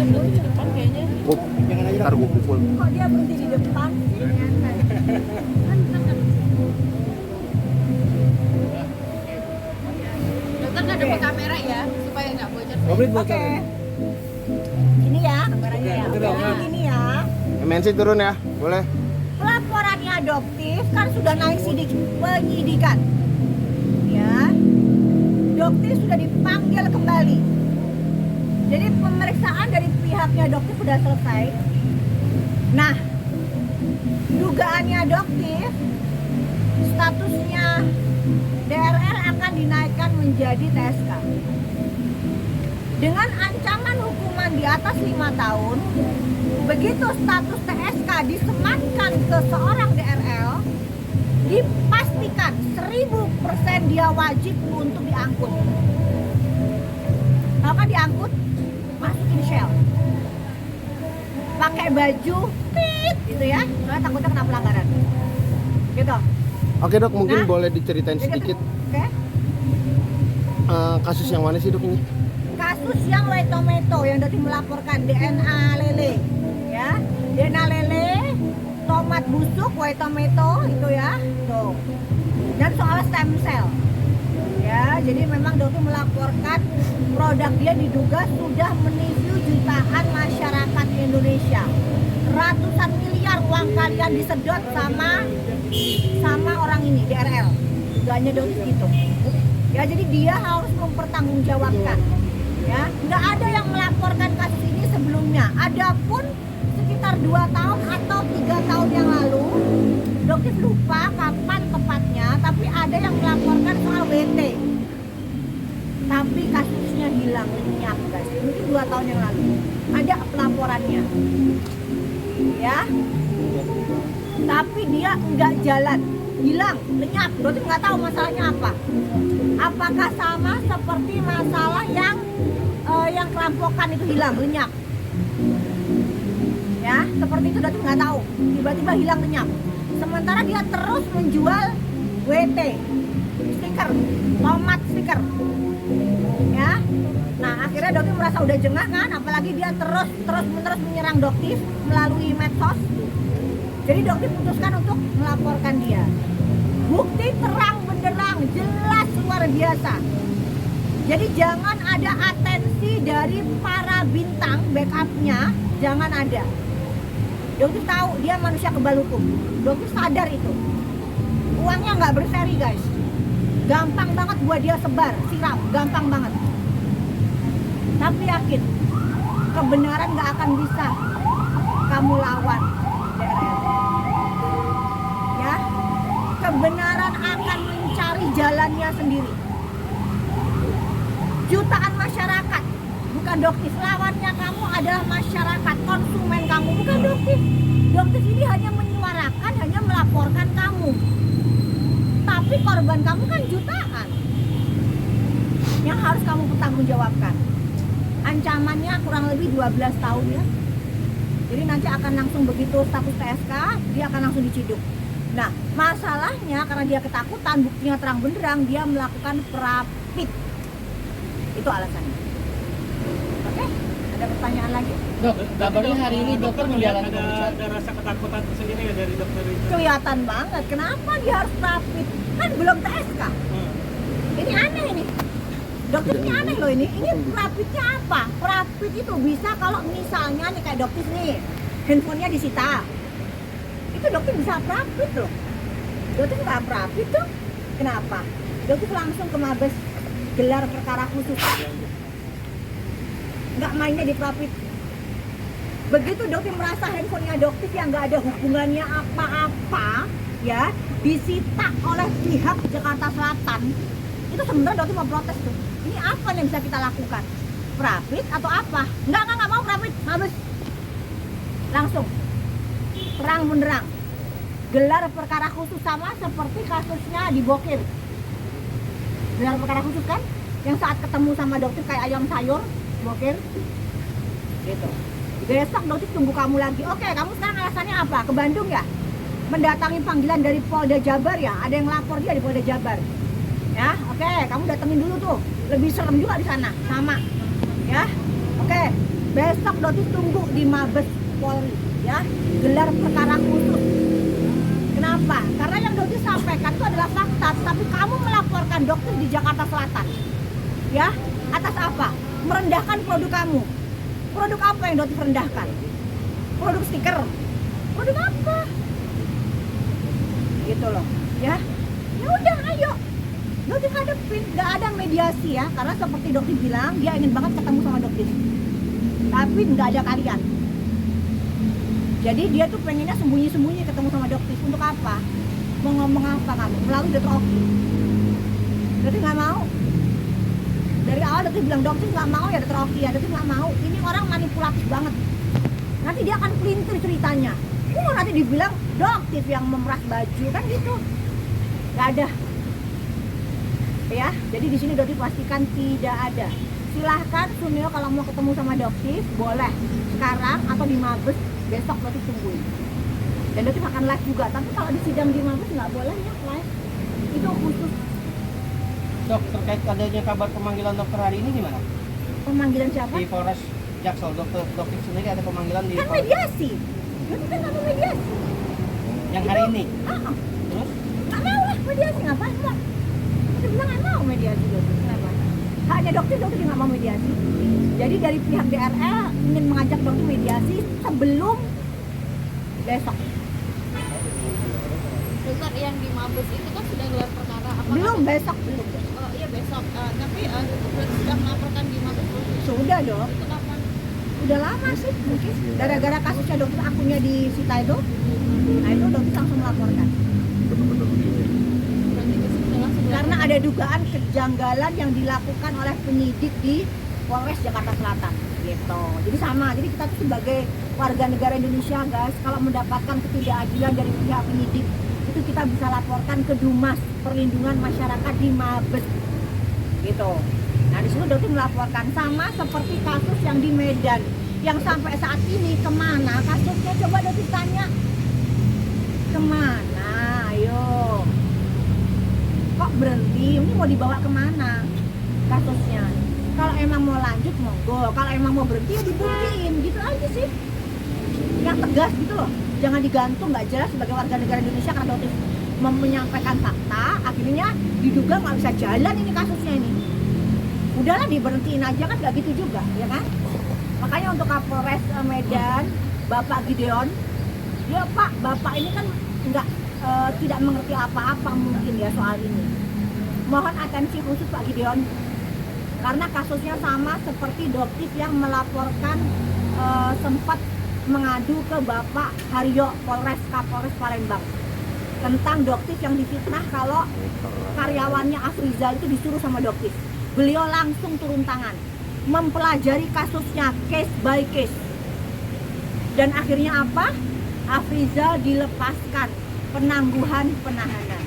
dulu di depan kayaknya. Ntar gue pukul. Kok dia berhenti di depan sih? Dokter nggak dapat kamera ya supaya nggak bocor. Oke. Ini ya kameranya ya. Ini ya. MNC turun ya, boleh? Pelaporannya adoptif kan sudah naik sidik penyidikan. Ya. Dokter sudah dipanggil kembali. Jadi pemeriksaan dari pihaknya dokter sudah selesai. Nah, dugaannya adoptif, statusnya DRL akan dinaikkan menjadi TSK. Dengan ancaman hukuman di atas 5 tahun, begitu status TSK disematkan ke seorang DRL, dipastikan 1000% dia wajib untuk diangkut. Kalau kan diangkut, masukin shell, pakai baju pit gitu ya, soalnya takutnya kena pelanggaran gitu. Oke dok, mungkin Nah, boleh diceritain Jadi, sedikit oke. kasus yang mana sih dok ini? Kasus yang white tomato yang tadi melaporkan DNA lele ya, DNA lele, tomat busuk, white tomato itu ya tuh, dan soal stem cell ya. Jadi memang dokter melaporkan produk dia diduga sudah menipu jutaan masyarakat Indonesia. Ratusan miliar uang kalian disedot sama orang ini DRL. Dugaannya dokter gitu. Ya, jadi dia harus mempertanggungjawabkan. Ya, nggak ada yang melaporkan kasus ini sebelumnya. Adapun sekitar 2 tahun atau 3 tahun yang lalu, dokter lupa kapan tepatnya, tapi ada yang melaporkan soal WT. Tapi kasusnya hilang lenyap guys. Mungkin 2 tahun yang lalu ada pelaporannya. Ya. Tapi dia nggak jalan, hilang, lenyap. Dokter nggak tahu masalahnya apa. Apakah sama seperti masalah yang kerampokan itu hilang, lenyap? Ya, seperti itu dokter nggak tahu. Tiba-tiba hilang, lenyap. Sementara dia terus menjual WT, stiker, tomat stiker. Ya. Nah, akhirnya dokter merasa udah jengah kan, apalagi dia terus menerus menyerang dokter melalui medsos. Jadi dokter putuskan untuk melaporkan dia. Bukti terang benderang, jelas luar biasa. Jadi jangan ada atensi dari para bintang backupnya, jangan ada. Dokter tahu dia manusia kebal hukum. Dokter sadar itu. Uangnya nggak berseri guys. Gampang banget buat dia sebar, siram, gampang banget. Tapi yakin, kebenaran nggak akan bisa kamu lawan. Ya, kebenaran akan mencari jalannya sendiri. Jutaan masyarakat, bukan dokter. Lawannya kamu adalah masyarakat, konsumen kamu, bukan dokter. Dokter ini hanya menyuarakan, hanya melaporkan kamu. Tapi korban kamu kan jutaan yang harus kamu pertanggungjawabkan. Ancamannya kurang lebih 12 tahun ya. Jadi nanti akan langsung begitu status TSK, dia akan langsung diciduk. Nah, masalahnya karena dia ketakutan, buktinya terang benderang, dia melakukan perapit. Itu alasannya. Oke, ada pertanyaan lagi? Dok, kabarnya hari ini dokter menjalani pemeriksaan. Ada rasa ketakutan tersendiri ya dari dokter itu? Kelihatan banget, kenapa dia harus perapit? Kan belum TSK. Ini aneh ini. Dokter ini aneh loh ini. Ini perapitnya apa? Perapit itu bisa kalau misalnya nih kayak dokter nih, handphonenya disita. Itu dokter bisa perapit loh. Dokter nggak perapit tuh. Kenapa? Dokter langsung ke Mabes gelar perkara khusus. Nggak mainnya di perapit. Begitu dokter merasa handphonenya dokter yang nggak ada hubungannya apa-apa, ya, disita oleh pihak Jakarta Selatan, itu sebenarnya dokter mau protes tuh. Ini apa yang bisa kita lakukan? Perapit atau apa? Nggak mau perapit, habis. Langsung terang benderang. Gelar perkara khusus sama seperti kasusnya di Bokir. Gelar perkara khusus kan? Yang saat ketemu sama dokter kayak ayam sayur, Bokir. Gitu. Besok dokter tunggu kamu lagi. Oke, kamu sekarang alasannya apa? Ke Bandung ya? Mendatangi panggilan dari Polda Jabar ya? Ada yang lapor dia di Polda Jabar. Ya, oke, kamu datengin dulu tuh. Lebih serem juga di sana, sama. Ya, oke. Besok Doti tunggu di Mabes Polri ya, gelar perkara khusus. Kenapa? Karena yang Doti sampaikan itu adalah fakta, tapi kamu melaporkan dokter di Jakarta Selatan. Ya, atas apa? Merendahkan produk kamu. Produk apa yang Doti rendahkan? Produk stiker. Produk apa? Gitu loh, ya. Ya udah, ayo. Doti hadapin, nggak ada mediasi ya, karena seperti Dokter bilang dia ingin banget ketemu sama Dokter, tapi nggak ada kalian. Jadi dia tuh pengennya sembunyi-sembunyi ketemu sama Dokter. Untuk apa? Mau ngomong apa kamu? Melalui Dokter Oki. Dokter nggak mau. Dari awal Dokter bilang Dokter nggak mau ya Dokter Oki ya, Dokter nggak mau. Ini orang manipulatif banget. Nanti dia akan pelintir ceritanya. Nanti dibilang Dokter yang memeras baju kan gitu. Nggak ada. Ya, jadi di sini Dokter pastikan tidak ada. Silahkan Sunil kalau mau ketemu sama Dokter boleh sekarang atau di Mabes besok Dokter tungguin. Dan Dokter akan live juga. Tapi kalau di sidang di Mabes nggak boleh ya live. Itu khusus. Dok, terkait adanya kabar pemanggilan dokter hari ini gimana? Pemanggilan siapa? Di Polres Jaksel, dokter sendiri ada pemanggilan di Kan Polres. mediasi. Dokter kan nggak mau mediasi. Yang hari ini. Terus? Nggak mau lah mediasi, ngapain lah? Dokter bilang nggak mau mediasi Dokter. Kenapa? Hanya Dokter nggak mau mediasi. Jadi dari pihak DRL ingin mengajak Dokter mediasi sebelum besok. Dokter yang di Mabes itu kan sudah gelar perkara. Apakah Belum, besok belum. Oh iya besok. Tapi dokter sudah melaporkan di Mabes Polri. Sudah dong. Itu kapan? Udah lama sih mungkin. Gara-gara kasusnya Dokter akunnya disita itu. Nah itu Dokter langsung melaporkan. Berarti besok sudah langsung. Karena ada dugaan kejanggalan yang dilakukan oleh penyidik di Polres Jakarta Selatan gitu. Jadi sama, jadi kita tuh sebagai warga negara Indonesia guys, kalau mendapatkan ketidakadilan dari pihak penyidik itu kita bisa laporkan ke Dumas Perlindungan Masyarakat di Mabes gitu. Nah di situ Dokter melaporkan sama seperti kasus yang di Medan yang sampai saat ini kemana kasusnya, coba Dokter tanya kemana, ayo kok berhenti, ini mau dibawa kemana kasusnya. Kalau emang mau lanjut monggo, kalau emang mau berhenti ya diberhentiin, gitu aja sih. Yang tegas gitu loh, jangan digantung nggak jelas sebagai warga negara Indonesia karena Dokter menyampaikan fakta, akhirnya diduga nggak bisa jalan ini kasusnya ini. Udahlah diberhentiin aja kan, nggak gitu juga, ya kan? Makanya untuk Kapolres Medan, Bapak Gideon, ya Pak, Bapak ini kan nggak tidak mengerti apa-apa mungkin ya soal ini. Mohon atensi khusus Pak Gideon, karena kasusnya sama seperti Dokter yang melaporkan sempat mengadu ke Bapak Haryo Kapolres Palembang tentang Dokter yang difitnah kalau karyawannya Afrizal itu disuruh sama Dokter. Beliau langsung turun tangan mempelajari kasusnya case by case, dan akhirnya apa? Afrizal dilepaskan penangguhan penahanan.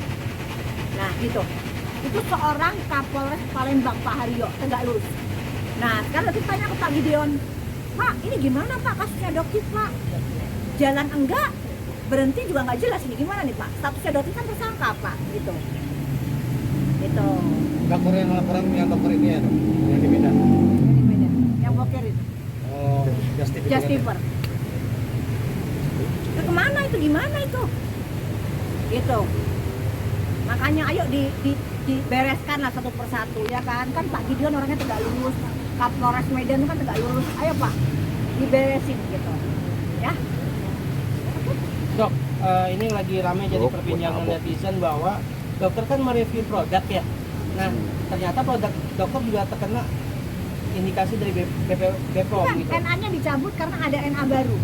Nah gitu. Itu seorang Kapolres Palembang Pak Haryo tegak lurus. Nah sekarang kita tanya ke Pak Gideon, Pak ini gimana Pak kasusnya Dokter Pak? Jalan enggak, berhenti juga nggak jelas ini gimana nih Pak? Statusnya Dokter kan tersangka Pak, gitu. Gitu. Dokter yang laporan yang dokter ini ya, yang di Medan. Ini beda. Yang boker itu. Oh, Justifer. Itu kemana itu? Gimana itu? Gitu. Makanya ayo dibereskan lah satu persatu ya kan Pak Gideon orangnya tegak lurus, Kapolres Medan kan tegak lurus, ayo Pak diberesin gitu ya. Dok, ini lagi ramai jadi perbincangan netizen bahwa dokter kan mereview produk ya. Nah, ternyata produk dokter juga terkena indikasi dari BPOM Bukan, gitu. NA-nya dicabut karena ada NA baru.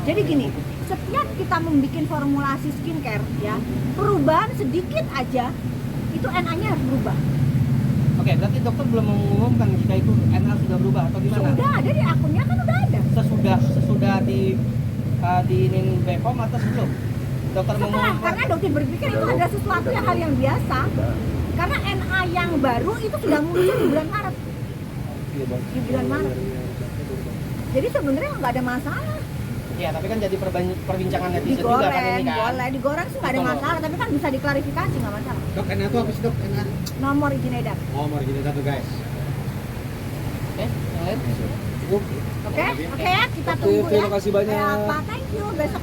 Jadi gini, setiap kita membuat formulasi skincare ya, perubahan sedikit aja itu NA-nya harus berubah. Oke, berarti dokter belum mengumumkan jika itu NA sudah berubah atau gimana? Sudah ada di akunnya kan udah ada. Sesudah di BPOM atau sebelum? Dokter Setelah, mengumumkan. karena Dokter berpikir itu ada sesuatu yang hal yang biasa. Karena NA yang baru itu sudah muncul di bulan Maret. Di bulan Maret. Jadi sebenarnya nggak ada masalah. Ya, tapi kan jadi perbincangan netizen juga kan ini kan. Boleh, digoreng sih nggak ada masalah, tapi kan bisa diklarifikasi nggak masalah. Dok, NA itu apa sih dok? NA? Nomor izin edar. Oh, mari kita satu guys. Oke, yang lain? cukup. Oke ya kita Oke, tunggu ya. terima kasih banyak. Kayak apa? Thank you. Besok